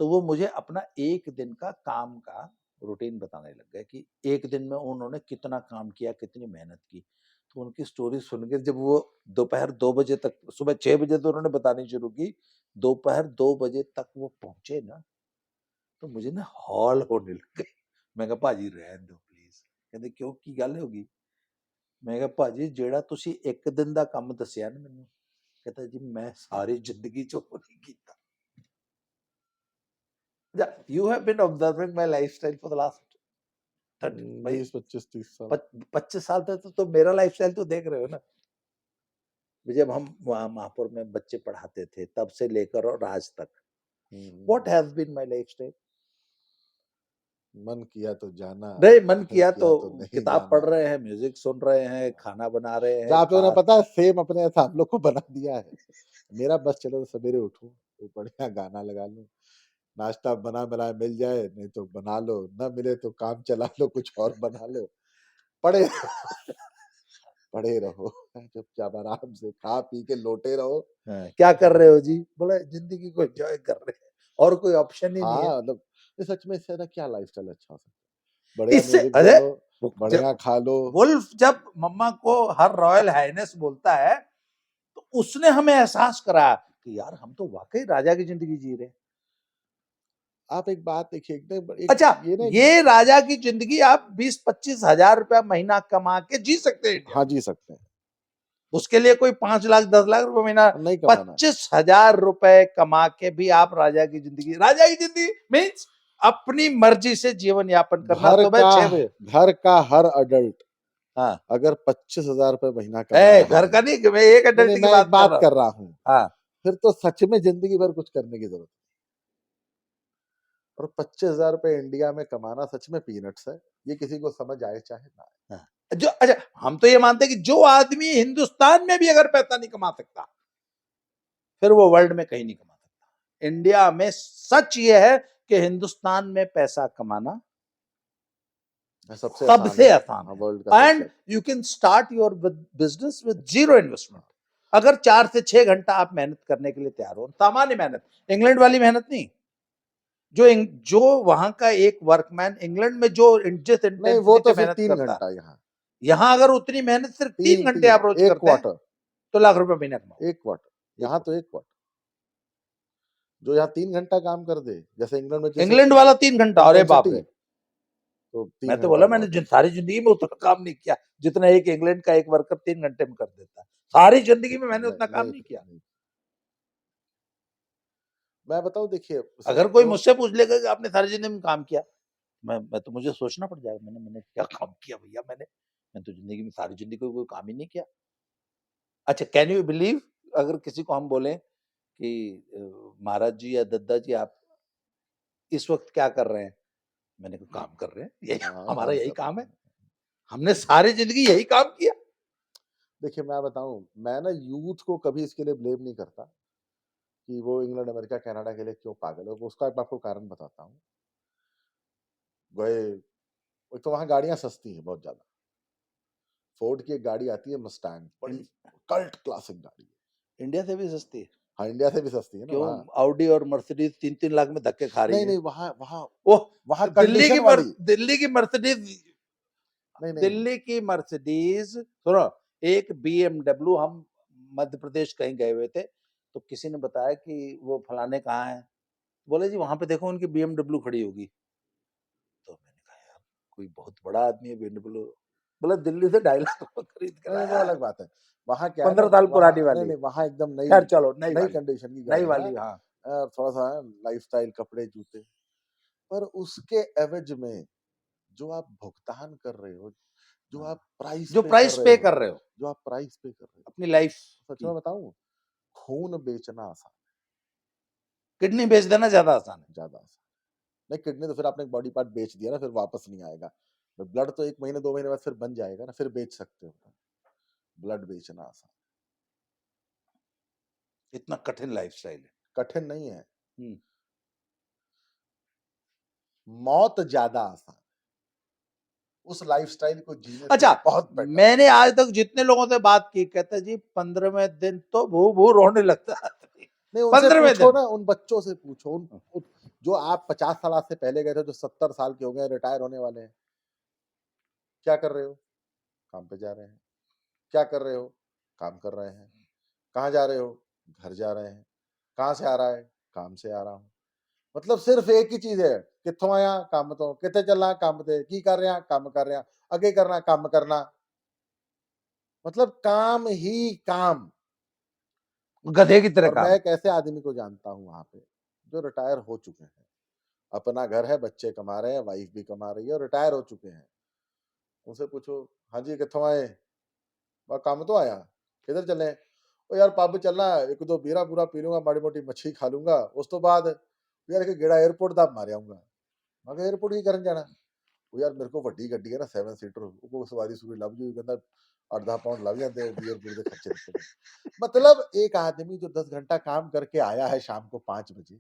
Speaker 2: तो वो मुझे अपना एक दिन का काम का रूटीन बताने लग गए कि एक दिन में उन्होंने कितना काम किया, कितनी मेहनत की। तो उनकी स्टोरी सुन के जब वो दोपहर 2 बजे तक, सुबह 6 बजे तो उन्होंने बतानी शुरू की, दोपहर 2 बजे तक वो पहुंचे ना, तो मुझे ना हॉल होने लग गई। मैं कहा भाजी रहन दो प्लीज। कहते क्यों, की गल होगी? मैं कहा भाजी ਜਿਹੜਾ ਤੁਸੀਂ ਇੱਕ ਦਿਨ ਦਾ ਕੰਮ ਦੱਸਿਆ ਨਾ ਮੈਨੂੰ, कहता जी मैं सारी जिंदगी च वो नहीं कीता। You have been observing my lifestyle for the last 30 भाई
Speaker 1: 20, 25, 30 साल
Speaker 2: 25 साल तक तो मेरा लाइफस्टाइल तो देख रहे हो ना। जब हम वहाँ महापुर में बच्चे पढ़ाते थे तब से लेकर और आज तक, what has been my lifestyle.
Speaker 1: मन किया तो जाना,
Speaker 2: नहीं मन
Speaker 1: नहीं
Speaker 2: किया तो
Speaker 1: तो नहीं
Speaker 2: किताब पढ़
Speaker 1: जाना।
Speaker 2: रहे हैं, म्यूजिक सुन रहे हैं, खाना बना रहे
Speaker 1: जो
Speaker 2: हैं,
Speaker 1: आप लोगों ने पता है सेम अपने ऐसा हम लोग को बना दिया है। मेरा बस चलो तो सवेरे उठूं तो बढ़िया गाना लगा लूं, नाश्ता बना बनाया मिल जाए, नहीं तो बना लो, न मिले तो काम चला लो, कुछ और बना लो, पड़े पड़े रहो चुपचाप आराम से खा पी के लोटे रहो।
Speaker 2: क्या कर रहे हो जी? बोला जिंदगी को एंजॉय कर रहे हैं, और कोई ऑप्शन ही नहीं है।
Speaker 1: हाँ मतलब ये सच में इससे क्या लाइफस्टाइल अच्छा हो सकता है, बढ़िया
Speaker 2: इससे
Speaker 1: म्यूजिक
Speaker 2: अरे
Speaker 1: सुनो,
Speaker 2: जब
Speaker 1: बढ़िया खा लो।
Speaker 2: वुल्फ जब मम्मा को हर रॉयल हाइनेस बोलता है, तो उसने हमें एहसास कराया कि यार हम तो वाकई राजा की जिंदगी जी रहे हैं।
Speaker 1: आप एक बात देखिए,
Speaker 2: अच्छा,
Speaker 1: ये ना
Speaker 2: ये राजा की जिंदगी आप 20-25 हजार रुपया महीना कमा के जी सकते हैं इंडिया
Speaker 1: हाँ
Speaker 2: में।
Speaker 1: जी सकते हैं,
Speaker 2: उसके लिए कोई 5 लाख 10 लाख रुपए महीना,
Speaker 1: नहीं कमाना।
Speaker 2: 25,000 रुपए कमा के भी आप राजा की जिंदगी मीन्स अपनी मर्जी से जीवन यापन करना, सुबह 6 बजे।
Speaker 1: घर का हर अडल्ट
Speaker 2: हाँ
Speaker 1: अगर 25,000 रुपए महीना कमा रहा
Speaker 2: घर
Speaker 1: है,
Speaker 2: का नहीं, मैं एक
Speaker 1: नहीं
Speaker 2: अडल्ट
Speaker 1: नहीं
Speaker 2: की
Speaker 1: मैं एक
Speaker 2: बात कर
Speaker 1: बात
Speaker 2: रहा हूँ।
Speaker 1: कर रहा हूँ,
Speaker 2: हाँ
Speaker 1: फिर तो सच में जिंदगी भर कुछ करने की जरूरत है। और 25,000 रुपए इंडिया में कमाना सच में पीनट्स है, ये किसी को समझ आए चाहे ना आए।
Speaker 2: हाँ। जो अच्छा, हम तो ये मानते हैं कि जो आदमी हिंदुस्तान में भी अगर पैसा नहीं कमा सकता, फिर वो वर्ल्ड में कहीं नहीं कमा सकता। इंडिया में सच ये है कि हिंदुस्तान में पैसा कमाना
Speaker 1: सबसे
Speaker 2: सबसे
Speaker 1: है,
Speaker 2: आसान
Speaker 1: हाँ,
Speaker 2: है,
Speaker 1: वर्ल्ड का
Speaker 2: एंड
Speaker 1: सबसे
Speaker 2: you can start your business with 0 investment. अगर 4 से 6 घंटा आप मेहनत करने के लिए तैयार हो, सामान्य मेहनत, इंग्लैंड वाली मेहनत नहीं। जो वहां का एक वर्कमैन इंग्लैंड में जो जिस
Speaker 1: नहीं, वो
Speaker 2: इंटेंसिटी
Speaker 1: तो
Speaker 2: से
Speaker 1: सिर्फ
Speaker 2: मेहनत
Speaker 1: 3
Speaker 2: करता है,
Speaker 1: घंटा यहाँ,
Speaker 2: यहाँ अगर उतनी मेहनत सिर्फ 3 घंटे आप रोज
Speaker 1: एक
Speaker 2: करते हैं
Speaker 1: क्वार्टर,
Speaker 2: तो लाख रुपए महीना कमाओ।
Speaker 1: एक क्वार्टर, यहाँ तो एक क्वार्टर जो यहाँ 3 घंटा काम कर दे, जैसे इंग्लैंड में जैसे
Speaker 2: इंग्लैंड वाला 3 घंटा, अरे बाप
Speaker 1: इंटेंसिटी,
Speaker 2: रे।
Speaker 1: तो
Speaker 2: मैं
Speaker 1: 3
Speaker 2: तो
Speaker 1: घंटा
Speaker 2: बोला मैंने
Speaker 1: बहुत है।
Speaker 2: सारी जिंदगी में उतना काम नहीं किया जितना एक इंग्लैंड का एक वर्कर 3 घंटे में कर देता है। सारी जिंदगी में मैंने उतना काम
Speaker 1: नहीं,
Speaker 2: नहीं किया।
Speaker 1: मैं बताऊं देखिए
Speaker 2: अगर कोई मुझसे पूछ लेगा कि आपने सारी जिंदगी में काम किया, मैं तो मुझे सोचना पड़ जाएगा, मैंने क्या काम किया भैया। मैं तो जिंदगी में सारी जिंदगी कोई काम ही नहीं किया। अच्छा, कैन यू बिलीव, अगर किसी को हम बोले कि महाराज जी या दद्दा जी आप इस वक्त क्या कर रहे हैं, मैंने कहा काम कर रहे हैं, यही हमारा यही काम है, हमने सारी जिंदगी यही काम किया।
Speaker 1: देखिए मैं बताऊं, मैं ना यूथ को कभी इसके लिए ब्लेम नहीं करता कि वो इंग्लैंड अमेरिका कनाडा के लिए क्यों पागल है, उसका मैं आपको कारण बताता हूँ। गए, एक तो वहाँ गाड़ियां सस्ती हैं बहुत ज्यादा, फोर्ड की एक गाड़ी आती है मस्टैंग, बड़ी कल्ट क्लासिक गाड़ी है,
Speaker 2: इंडिया से भी सस्ती है।
Speaker 1: हाँ इंडिया से भी सस्ती है ना
Speaker 2: क्यों,
Speaker 1: वहाँ।
Speaker 2: ऑडी और मर्सिडीज 3-3 लाख में धक्के खा रही
Speaker 1: नहीं
Speaker 2: है।
Speaker 1: नहीं, वहाँ वहाँ
Speaker 2: ओह,
Speaker 1: वहाँ कंडीशन वाली,
Speaker 2: दिल्ली की मर्सिडीज,
Speaker 1: नहीं नहीं
Speaker 2: दिल्ली की मर्सिडीज सुनो, एक बीएमडब्ल्यू, हम मध्य प्रदेश कहीं गए हुए थे, तो किसी ने बताया कि वो फलाने कहाँ है, बोले जी वहां पे देखो उनकी बीएमडब्ल्यू खड़ी होगी। तो मैंने कहा यार कोई बहुत बड़ा आदमी है बीएमडब्ल्यू, बोला दिल्ली से 2.5 लाख खरीद के
Speaker 1: नहीं वो
Speaker 2: लाया,
Speaker 1: अलग बात है। वहाँ क्या है ना,
Speaker 2: 15 साल
Speaker 1: वहाँ
Speaker 2: पुरानी
Speaker 1: नहीं
Speaker 2: वाली।
Speaker 1: नहीं वहाँ एकदम नई
Speaker 2: खैर चलो, नई
Speaker 1: नई
Speaker 2: वाली,
Speaker 1: कंडीशन की
Speaker 2: नई
Speaker 1: गाड़ियाँ,
Speaker 2: वाली, हाँ।
Speaker 1: थोड़ा सा लाइफस्टाइल, कपड़े जूते, पर उसके एवज में जो आप भुगतान कर रहे हो, जो आप प्राइस
Speaker 2: जो
Speaker 1: पे
Speaker 2: प्राइस
Speaker 1: कर
Speaker 2: पे
Speaker 1: रहे हो,
Speaker 2: कर रहे हो
Speaker 1: जो आप प्राइस पे कर रहे हो,
Speaker 2: अपनी लाइफ
Speaker 1: सच
Speaker 2: की,
Speaker 1: में बताऊं, खून बेचना आसान,
Speaker 2: किडनी बेच देना ज्यादा आसान है।
Speaker 1: ज्यादा आसान। नहीं, किडनी तो फिर आपने बॉडी पार्ट बेच दिया ना, फिर वापस नहीं आएगा। ब्लड तो 1 महीने 2 महीने बाद फिर बन जाएगा ना, फिर बेच सकते हो। ब्लड बेचना आसान,
Speaker 2: इतना कठिन लाइफस्टाइल है।
Speaker 1: कठिन नहीं है।
Speaker 2: हम्म।
Speaker 1: मौत ज्यादा आसान, उस लाइफस्टाइल को जीने से
Speaker 2: अच्छा,
Speaker 1: बहुत बेटर।
Speaker 2: मैंने आज तक जितने लोगों से बात की, कहते जी 15वें दिन तो भू भू रोने लगता है।
Speaker 1: नहीं, उनसे
Speaker 2: 15वें
Speaker 1: पूछो
Speaker 2: दिन।
Speaker 1: ना, उन बच्चों से पूछो, जो आप 50 साल से पहले गए थे, जो 70 साल के हो गए, रिटायर होने वाले हैं, क्या कर रहे हो? काम पे जा रहे हैं। क्या कर रहे हो? काम कर रहे हैं। कहाँ जा रहे हो? घर जा रहे हैं। कहाँ से आ रहा है? काम से आ रहा हूँ। मतलब सिर्फ एक ही चीज है, कित्थों आया? काम तो। कितने चलना? काम ते। की कर रहे हैं? काम कर रहे हैं। अगे करना? काम करना। मतलब काम ही काम।
Speaker 2: गधे की तरह
Speaker 1: और मैं
Speaker 2: काम।
Speaker 1: एक ऐसे आदमी को जानता हूँ वहां पे, जो रिटायर हो चुके हैं, अपना घर है, बच्चे कमा रहे हैं, वाइफ भी कमा रही है और रिटायर हो चुके हैं। उनसे पूछो, हाँ जी कित्थों आए? वह काम तो आया। किधर चले? ओ यार पब चलना, एक दो बीरा पूरा पी लूंगा, माड़ी मोटी मच्छी खा लूंगा, उस तो बाद यार एक गेड़ा एयरपोर्ट दा मारे आऊंगा। मैं कहा एयरपोर्ट की करन जाना? ਉਹ ਯਾਰ ਮੇਰੇ ਕੋਲ ਵੱਡੀ ਗੱਡੀ ਹੈ ਨਾ 7 ਸੀਟਰ, ਉਹ ਸਵਾਰੀ ਸੂਰੀ ਲੱਭ ਜੂ, ਕਹਿੰਦਾ 8-10 ਪਾउंड ਲੱਗ ਜਾਂਦੇ ਉਹ ਬੀਅਰ ਬੂਰ ਦੇ ਖर्चे निकल। मतलब एक आदमी जो 10 घंटा काम करके आया है शाम को 5 बजे,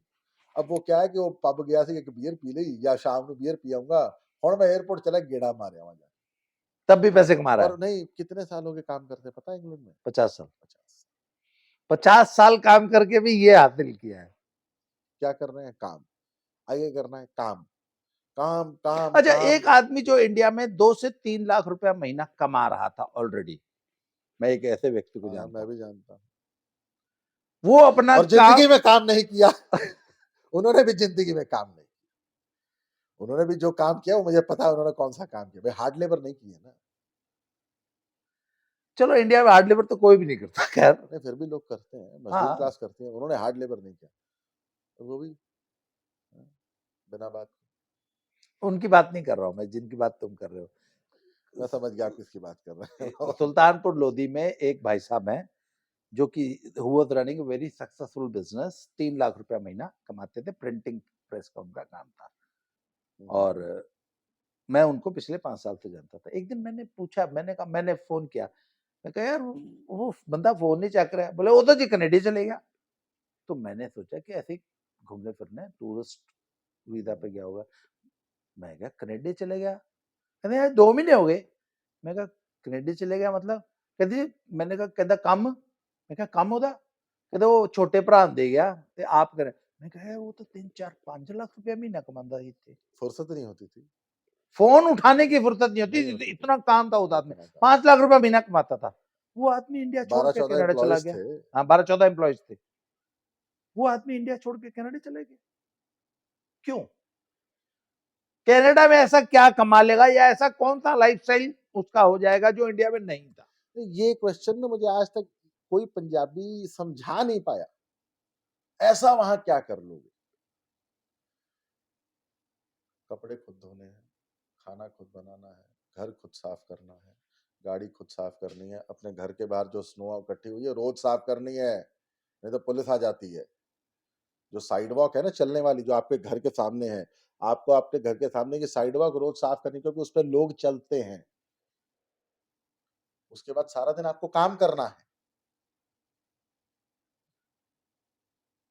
Speaker 1: अब वो क्या है कि वो पब गया सी, एक बीयर पी ली या शाम को बीयर पी आऊंगा, हुण मैं एयरपोर्ट चला गेड़ा मारे आवा जा।
Speaker 2: तब भी पैसे कमा रहा है।
Speaker 1: और नहीं, कितने साल हो गए काम करते पता है इंग्लैंड में?
Speaker 2: 50 साल।
Speaker 1: 50।
Speaker 2: 50 साल काम करके भी ये हासिल किया है।
Speaker 1: क्या कर रहे हैं? काम। आगे करना है काम, काम काम
Speaker 2: अच्छा,
Speaker 1: काम।
Speaker 2: एक आदमी जो इंडिया में 2 से 3 लाख रुपया महीना कमा रहा था ऑलरेडी, मैं एक ऐसे व्यक्ति को
Speaker 1: हाँ
Speaker 2: जानता
Speaker 1: मैं
Speaker 2: हूं,
Speaker 1: भी जानता हूँ,
Speaker 2: वो अपना
Speaker 1: और
Speaker 2: काम।
Speaker 1: जिंदगी में काम नहीं किया। उन्होंने भी जिंदगी में काम नहीं, उन्होंने भी जो काम किया वो मुझे पता है उन्होंने कौन सा काम किया, भाई हार्ड लेबर नहीं किया ना।
Speaker 2: चलो, इंडिया में हार्ड लेबर तो कोई भी नहीं करता, खैर।
Speaker 1: नहीं, फिर भी लोग करते हैं, मजदूर
Speaker 2: हाँ,
Speaker 1: क्लास करती है, उन्होंने हार्ड लेबर नहीं किया, और वो भी हाँ, बिना बात।
Speaker 2: उनकी बात नहीं कर रहा हूं मैं, जिनकी बात तुम कर रहे हो।
Speaker 1: मैं समझ गया आप किसकी बात कर रहे हो।
Speaker 2: सुल्तानपुर लोधी में एक भाई साहब हैं, जो कि who was running a very successful business, 3 lakh रुपया महीना कमाते थे, प्रिंटिंग प्रेस का उनका काम था। और मैं उनको पिछले 5 साल से जानता था। एक दिन मैंने पूछा, मैंने कहा, मैंने फोन किया, मैं कहा यार वो बंदा फोन नहीं चक रहा है। बोले वो तो जी कनेडा चले गया। तो मैंने सोचा कि ऐसे ही घूमने फिरने टूरिस्ट वीजा पे गया होगा। मैं कहा कनेडा चले गया? कहते यार 2 महीने हो गए। मैं कहा कनेडा चले गया मतलब? कहते जी, मैंने कहा कहता कम? मैं कहा कम होता? कहते वो छोटे भरा दे गया ते आप करें। मैं कहा यार वो तो 3-4-5 लाख रुपया महीना कमाता ही थे।
Speaker 1: फुर्सत नहीं होती थी।
Speaker 2: फोन उठाने की फुर्सत नहीं
Speaker 1: नहीं
Speaker 2: होती,
Speaker 1: होती थी,
Speaker 2: इतना काम था उस आदमी।
Speaker 1: इतना काम।
Speaker 2: 5 लाख रुपया महीना कमाता था। वो आदमी इंडिया छोड़ के
Speaker 1: 12-14
Speaker 2: कनाडा चला
Speaker 1: एम्प्लॉयज
Speaker 2: गया।
Speaker 1: थे।
Speaker 2: हाँ, 12-14 एम्प्लॉयज थे। वो आदमी इंडिया छोड़ के कनाडा चले गए। क्यों? कनाडा में ऐसा क्या कमा लेगा, या ऐसा कौन सा लाइफस्टाइल उसका हो जाएगा जो इंडिया में नहीं था?
Speaker 1: ये क्वेश्चन ना मुझे आज तक कोई पंजाबी समझा नहीं पाया, ऐसा वहां क्या कर लोगे? कपड़े खुद धोने हैं, खाना खुद बनाना है, घर खुद साफ करना है, गाड़ी खुद साफ करनी है, अपने घर के बाहर जो स्नो इकट्ठी हुई है रोज साफ करनी है, नहीं तो पुलिस आ जाती है। जो साइड वॉक है ना चलने वाली, जो आपके घर के सामने है, आपको आपके घर के सामने की साइड वॉक रोज साफ करनी, क्योंकि उस पर लोग चलते हैं। उसके बाद सारा दिन आपको काम करना है।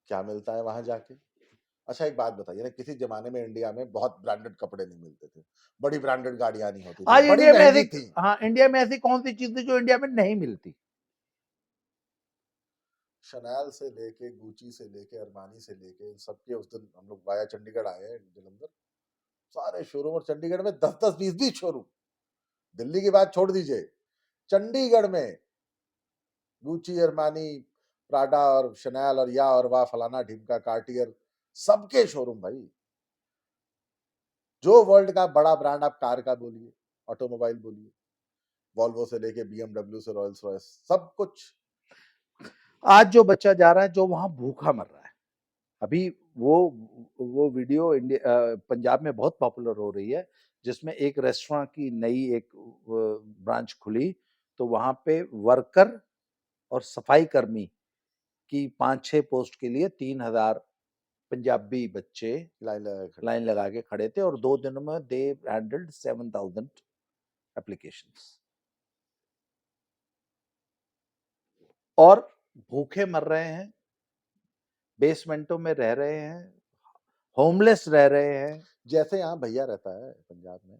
Speaker 1: क्या मिलता है वहां जाके? अच्छा एक बात बताइए ना, किसी जमाने में इंडिया में बहुत ब्रांडेड कपड़े नहीं मिलते थे, बड़ी ब्रांडेड गाड़ियां नहीं होती थी,
Speaker 2: आज
Speaker 1: बड़ी
Speaker 2: इंडिया में
Speaker 1: महंगी
Speaker 2: ऐसी,
Speaker 1: थी।
Speaker 2: हाँ, इंडिया में ऐसी कौन सी चीज थी जो इंडिया में नहीं मिलती?
Speaker 1: शनैल से लेके, गुची से लेके, अरमानी से लेके, सबके उस दिन हम लोग वाया चंडीगढ़ आए हैं जलंधर, सारे शोरूम, और चंडीगढ़ में 10-10, 20-20 शोरूम। दिल्ली की बात छोड़ दीजिए, चंडीगढ़ में गुची, अरमानी, प्राडा और शनैल और या और वाह फलाना ढिमका, कार्टियर, सबके शोरूम भाई। जो वर्ल्ड का बड़ा ब्रांड, आप कार का बोलिए, ऑटोमोबाइल बोलिए, वॉल्वो से लेके बीएमडब्ल्यू से रॉयल्स रॉयस, सब कुछ।
Speaker 2: आज जो बच्चा जा रहा है, जो वहां भूखा मर रहा है, अभी वो वीडियो इंडिया पंजाब में बहुत पॉपुलर हो रही है, जिसमें एक रेस्टोरेंट की नई एक ब्रांच खुली, तो वहां पे वर्कर और सफाई कर्मी की 5-6 पोस्ट के लिए 3,000 पंजाबी बच्चे
Speaker 1: लाइन लगा के खड़े।
Speaker 2: लाइन लगा के खड़े थे, और 2 दिनों में दे हैंडल्ड 7,000 एप्लीकेशंस। और भूखे मर रहे हैं, बेसमेंटों में रह रहे हैं, होमलेस रह रहे हैं।
Speaker 1: जैसे यहाँ भैया रहता है पंजाब में,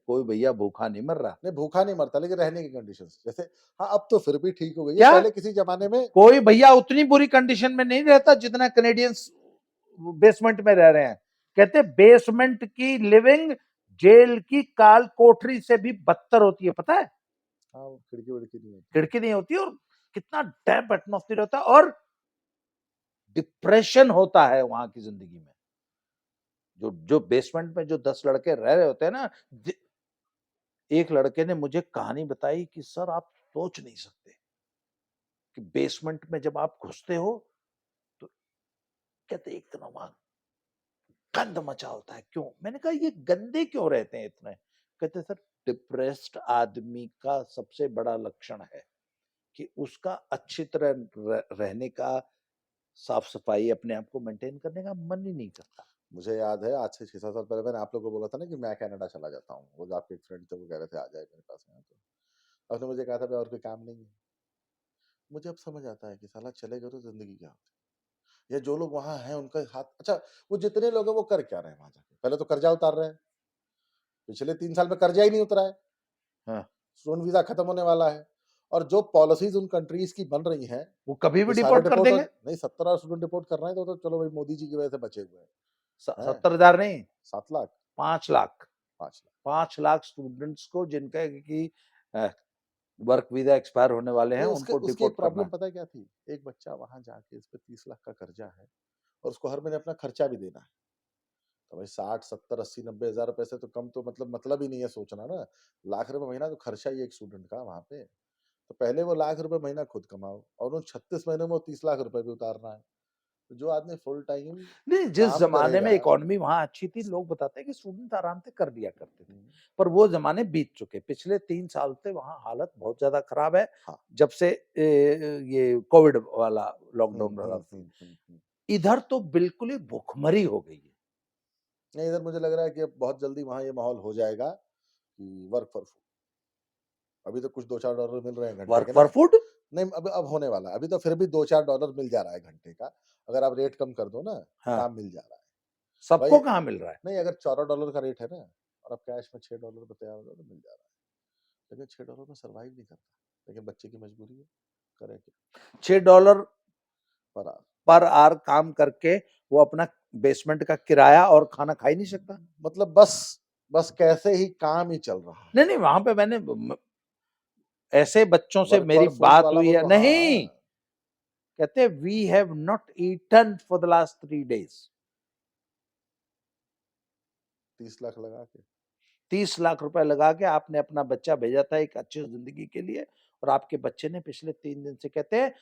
Speaker 2: कोई भैया भूखा नहीं मर रहा।
Speaker 1: नहीं भूखा नहीं मरता, लेकिन रहने की कंडीशंस जैसे, हाँ अब तो फिर भी ठीक हो गई है,
Speaker 2: क्या?
Speaker 1: पहले किसी जमाने में
Speaker 2: कोई भैया उतनी बुरी कंडीशन में नहीं रहता जितना कनेडियंस बेसमेंट में रह रहे हैं। कहते बेसमेंट की लिविंग जेल की काल कोठरी से भी बदतर होती है, पता है?
Speaker 1: हाँ खिड़की विड़की नहीं होती।
Speaker 2: खिड़की नहीं होती, और कितना डैम्प एटमॉस्फेयर होता है, और डिप्रेशन होता है वहां की जिंदगी में। जो बेसमेंट में जो 10 लड़के रह रहे होते हैं ना, एक लड़के ने मुझे कहानी बताई कि सर आप सोच नहीं सकते कि बेसमेंट में जब आप घुसते हो तो कहते इतना वहां गंद मचा होता है। क्यों? मैंने कहा ये गंदे क्यों रहते हैं इतने? कहते सर डिप्रेस्ड आदमी का सबसे बड़ा लक्षण है कि उसका अच्छी तरह रहने का, साफ सफाई, अपने आप को मेंटेन करने का मन ही नहीं करता।
Speaker 1: मुझे याद है आज से 6-7 साल पहले मैंने आप लोगों को बोला था ना कि मैं कनाडा चला जाता हूँ, वो जो आपके एक फ्रेंड थे वो कह रहे थे आ जाए मेरे पास में, तो उसने मुझे कहा था भाई और कोई काम नहीं है। मुझे अब समझ आता है कि साला चले गए तो जिंदगी क्या होती है, या जो लोग वहां हैं उनका हाथ, अच्छा वो जितने लोग हैं वो कर क्या रहे हैं वहां जाके? पहले तो कर्जा उतार रहे हैं, पिछले 3 साल में कर्जा ही नहीं उतरा है,
Speaker 2: हाँ,
Speaker 1: स्टूडेंट वीजा खत्म होने वाला है, और जो पॉलिसीज उन कंट्रीज की बन रही हैं
Speaker 2: वो कभी भी
Speaker 1: ये सारे
Speaker 2: डिपोर्ट कर
Speaker 1: डिपोर्ट
Speaker 2: देंगे।
Speaker 1: नहीं, 70 स्टूडेंट डिपोर्ट कर रहे हैं, तो चलो भाई मोदी जी की वजह से बचे हुए हैं।
Speaker 2: 70,000 नहीं,
Speaker 1: 7 लाख,
Speaker 2: 5 लाख,
Speaker 1: 5 लाख।
Speaker 2: 5 लाख स्टूडेंट्स को जिनका की वर्क वीजा एक्सपायर होने वाले हैं,
Speaker 1: नहीं उसके
Speaker 2: उनको
Speaker 1: उसकी एक
Speaker 2: डिपोर्ट करना
Speaker 1: प्रॉब्लम
Speaker 2: है।
Speaker 1: पता है क्या थी? एक बच्चा वहां जाके इस पे 30 लाख का कर्जा है, और उसको हर महीने अपना खर्चा भी देना है, तो भाई 60, 70, 80, 90 हजार रुपए से तो कम तो मतलब ही नहीं है सोचना ना। लाख रुपए महीना तो खर्चा ही एक स्टूडेंट का वहां पे। तो पहले वो लाख रुपए महीना खुद कमाओ, और उन 36 महीनों में वो 30 लाख रुपए भी उतारना है। तो जो आदमी फुल टाइम
Speaker 2: नहीं, जिस
Speaker 1: काम
Speaker 2: जमाने में
Speaker 1: करेगा,
Speaker 2: इकोनॉमी वहां अच्छी थी, लोग बताते हैं कि स्टूडेंट आराम से कर लिया करते थे, पर वो जमाने बीत चुके। पिछले 3 साल से वहां हालत बहुत ज्यादा खराब है,
Speaker 1: हाँ।
Speaker 2: जब से ये कोविड वाला लॉकडाउन लगा। इधर तो बिल्कुल ही भुखमरी हो गई है।
Speaker 1: नहीं इधर मुझे लग रहा है कि अब बहुत जल्दी वहां ये माहौल हो जाएगा कि वर्क फॉर फूड। अभी तो कुछ $2-4 मिल रहे हैं घंटे
Speaker 2: वर्क
Speaker 1: के
Speaker 2: फॉर
Speaker 1: ना।
Speaker 2: फूड।
Speaker 1: नहीं अब होने वाला है, अभी तो फिर भी $2-4 मिल जा रहा है घंटे का, अगर आप रेट कम कर दो ना तो
Speaker 2: हाँ,
Speaker 1: काम मिल जा रहा है
Speaker 2: सबको
Speaker 1: भाई।
Speaker 2: कहाँ मिल रहा है?
Speaker 1: नहीं अगर $14 का रेट है ना, और आप कैश में $6 पे तैयार हो जाओ तो मिल जा रहा है, लेकिन $6 में सर्वाइव नहीं करता, लेकिन बच्चे की मजबूरी है, करे क्या।
Speaker 2: $6
Speaker 1: पर आप
Speaker 2: पर आवर काम करके वो अपना बेसमेंट का किराया और खाना खा ही नहीं सकता।
Speaker 1: मतलब बस बस कैसे ही काम ही चल रहा है।
Speaker 2: नहीं नहीं, वहां पे मैंने ऐसे बच्चों से
Speaker 1: वर्क
Speaker 2: मेरी
Speaker 1: फॉर फूड
Speaker 2: बात
Speaker 1: वाला
Speaker 2: हुई
Speaker 1: वो
Speaker 2: है।
Speaker 1: तो हाँ
Speaker 2: नहीं,
Speaker 1: हाँ।
Speaker 2: कहते we have not eaten for the last 3 days।
Speaker 1: 30 lakh लगा के
Speaker 2: 30 लाख रुपए लगा के आपने अपना बच्चा भेजा था एक अच्छी जिंदगी के लिए, और आपके बच्चे ने पिछले 3 दिन से, कहते हैं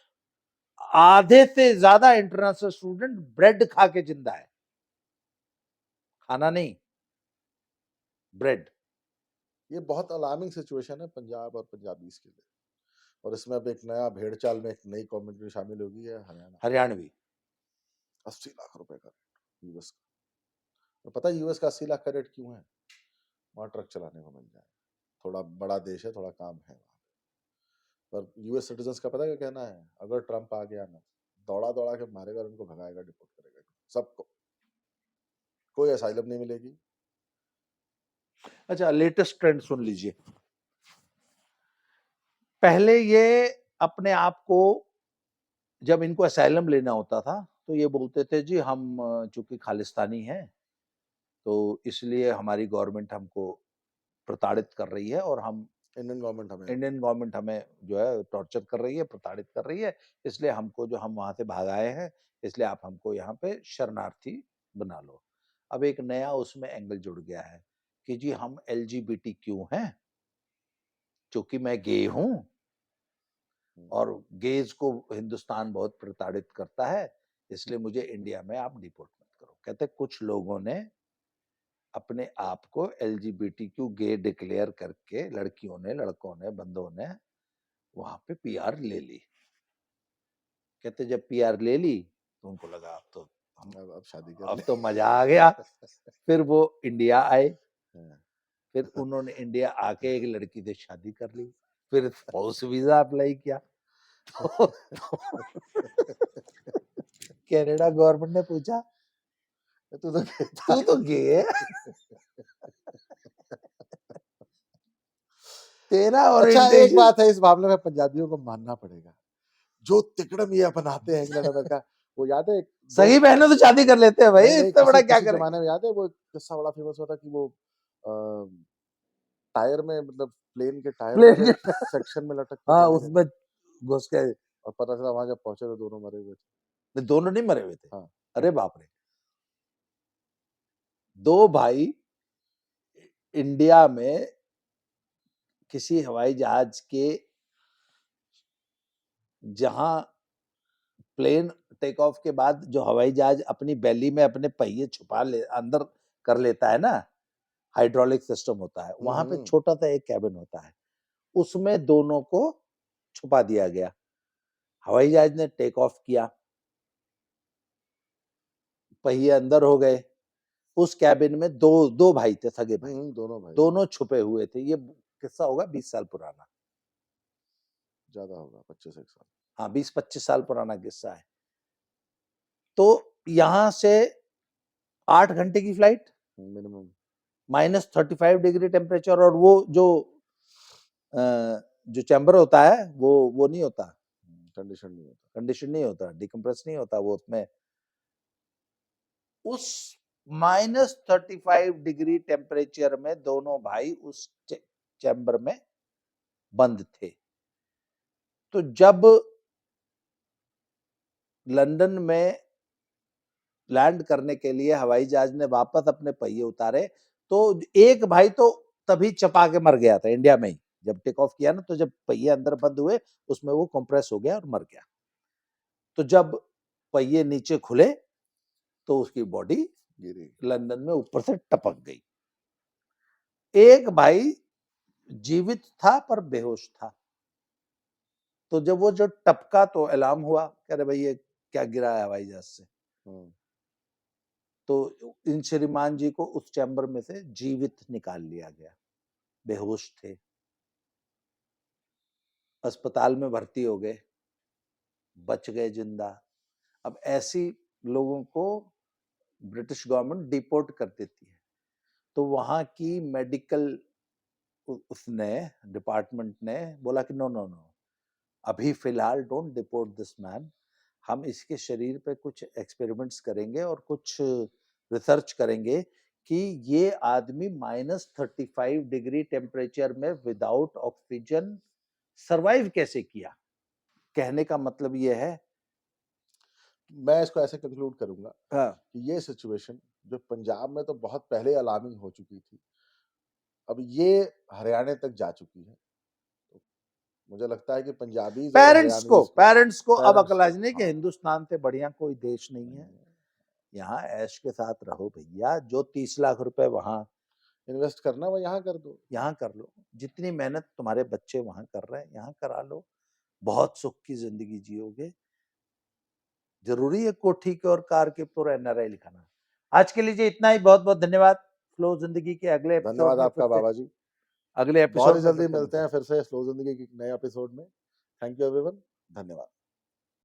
Speaker 2: आधे से ज्यादा इंटरनेशनल स्टूडेंट ब्रेड खा के जिंदा है, खाना नहीं, ब्रेड।
Speaker 1: ये बहुत अलार्मिंग सिचुएशन है पंजाब और पंजाबीज के लिए, और इसमें अब एक नया भेड़ चाल में एक नई कम्युनिटी शामिल होगी है हरियाणा।
Speaker 2: हरियाणवी।
Speaker 1: 80 लाख रुपए का रेट यूएस का। और पता है यूएस का 80 लाख का रेट क्यों है? वहां ट्रक चलाने को मिल जाए, थोड़ा बड़ा देश है, थोड़ा काम है वहां पर। यूएस सिटीजन का पता है क्या कहना है? अगर ट्रम्प आ गया ना, दौड़ा दौड़ा के मारेगा और उनको भगाएगा, डिपोर्ट करेगा सबको, कोई असाइलम नहीं मिलेगी।
Speaker 2: अच्छा, लेटेस्ट ट्रेंड सुन लीजिए। पहले ये अपने आप को, जब इनको असाइलम लेना होता था तो ये बोलते थे जी हम चूंकि खालिस्तानी हैं तो इसलिए हमारी गवर्नमेंट हमको प्रताड़ित कर रही है, और हम इंडियन गवर्नमेंट हमें जो है टॉर्चर कर रही है, प्रताड़ित कर रही है, इसलिए हमको जो हम वहां से भाग आए हैं, इसलिए आप हमको यहाँ पे शरणार्थी बना लो। अब एक नया उसमें एंगल जुड़ गया है कि जी हम एलजीबीटी क्यों हैं, क्योंकि मैं गे हूं और गेज को हिंदुस्तान बहुत प्रताड़ित करता है, इसलिए मुझे इंडिया में आप डिपोर्ट मत करो। कहते कुछ लोगों ने अपने आप को LGBTQ गे डिक्लेयर करके लड़कियों ने, लड़कों ने, बंदों ने वहां पे PR ले ली। कहते जब PR ले ली तो उनको लगा
Speaker 1: अब शादी कर
Speaker 2: अब
Speaker 1: ले।
Speaker 2: तो मजा आ गया। फिर वो इंडिया आए,
Speaker 1: हाँ।
Speaker 2: फिर उन्होंने इंडिया आके एक लड़की से शादी कर ली, फिर स्पाउस वीजा अप्लाई किया। तो कनाडा गवर्नमेंट ने पूछा
Speaker 1: तू तो
Speaker 2: तू तो गे है, तेरा
Speaker 1: अच्छा, एक
Speaker 2: ओरिएंटेशन।
Speaker 1: बात है इस मामले में पंजाबियों को मानना पड़ेगा, जो तिकड़म ये अपनाते हैं इंग्लैंड अमेरिका, वो याद है
Speaker 2: सही बहनों तो शादी कर लेते हैं भाई,
Speaker 1: नहीं
Speaker 2: इससे बड़ा क्या
Speaker 1: किसी
Speaker 2: करेंगे।
Speaker 1: जमाने में याद है वो किस्सा बड़ा फेमस हुआ था कि वो टायर में मतलब प्लेन के टायर
Speaker 2: प्लेन
Speaker 1: वाले
Speaker 2: के
Speaker 1: सेक्शन में लटक के
Speaker 2: हाँ
Speaker 1: चले गए
Speaker 2: उसमें घुस के,
Speaker 1: और पता चला वहां जब पहुंचे तो दोनों मरे हुए थे।
Speaker 2: दोनों नहीं मरे हुए थे।
Speaker 1: हाँ।
Speaker 2: अरे बाप रे, दो भाई इंडिया में किसी हवाई जहाज के, जहां प्लेन टेक ऑफ के बाद जो हवाई जहाज अपनी बैली में अपने पहिए छुपा ले अंदर कर लेता है ना, हाइड्रोलिक सिस्टम होता है, वहां पे छोटा सा एक कैबिन होता है, उसमें दोनों को छुपा दिया गया। हवाई जहाज ने टेक ऑफ किया, पहिए अंदर हो गए, उस कैबिन में दो भाई थे, सगे भाई,
Speaker 1: दोनों भाई
Speaker 2: दोनों छुपे हुए थे। ये किस्सा होगा 20 साल पुराना,
Speaker 1: ज्यादा होगा 25 साल।
Speaker 2: हाँ 20-25 साल पुराना किस्सा है। तो यहां से 8 घंटे की फ्लाइट,
Speaker 1: मिनिमम
Speaker 2: -35 डिग्री टेम्परेचर, और वो जो चैम्बर होता है वो नहीं होता, कंडीशन नहीं होता, डिकम्प्रेस नहीं होता वो उसमें। उस -35 डिग्री टेम्परेचर में दोनों भाई उस चैम्बर में बंद थे। तो जब लंदन में लैंड करने के लिए हवाई जहाज ने वापस अपने पहिए उतारे, तो एक भाई तो तभी चपा के मर गया था इंडिया में ही, जब टेक ऑफ किया ना, तो जब पहिए अंदर बंद हुए उसमें वो कंप्रेस हो गया और मर गया। तो जब पहिए नीचे खुले तो उसकी बॉडी लंदन में ऊपर से टपक गई। एक भाई जीवित था पर बेहोश था। तो जब वो जो टपका तो अलार्म हुआ, कह रहे भाई ये क्या गिरा है हवाई जहाज से। तो इन श्रीमान जी को उस चैम्बर में से जीवित निकाल लिया गया, बेहोश थे, अस्पताल में भर्ती हो गए, बच गए जिंदा। अब ऐसी लोगों को ब्रिटिश गवर्नमेंट डिपोर्ट कर देती है, तो वहां की मेडिकल उसने डिपार्टमेंट ने बोला कि नो नो नो, अभी फिलहाल डोंट डिपोर्ट दिस मैन, हम इसके शरीर पे कुछ एक्सपेरिमेंट्स करेंगे और कुछ रिसर्च करेंगे कि ये आदमी -35 डिग्री टेम्परेचर में विदाउट ऑक्सीजन सरवाइव कैसे किया। कहने का मतलब ये है,
Speaker 1: मैं इसको ऐसे कंक्लूड करूंगा
Speaker 2: हाँ,
Speaker 1: कि ये सिचुएशन जो पंजाब में तो बहुत पहले अलार्मिंग हो चुकी थी, अब ये हरियाणा तक जा चुकी है। तो मुझे लगता है कि पंजाबीज और
Speaker 2: पेरेंट्स को अब अकल
Speaker 1: पेरेंट्स
Speaker 2: आज नहीं कि हिंदुस्तान से बढ़िया कोई देश नहीं है, यहाँ ऐश के साथ रहो भैया, जो 30 लाख रुपए वहां
Speaker 1: इन्वेस्ट करना वो यहाँ कर दो,
Speaker 2: यहाँ कर लो, जितनी मेहनत तुम्हारे बच्चे वहां कर रहे हैं यहाँ करा लो, बहुत सुख की जिंदगी जियोगे। जरूरी है कोठी के और कार के ऊपर NRI लिखाना। आज के लिए इतना ही, बहुत बहुत धन्यवाद। फ्लो जिंदगी के अगले एपिसोड
Speaker 1: धन्यवाद
Speaker 2: में
Speaker 1: आपका बाबा जी,
Speaker 2: अगले
Speaker 1: बहुत
Speaker 2: एपिसोड
Speaker 1: ही
Speaker 2: में
Speaker 1: जल्दी मिलते हैं फिर से स्लो जिंदगी के नए एपिसोड में। थैंक यू एवरीवन, धन्यवाद।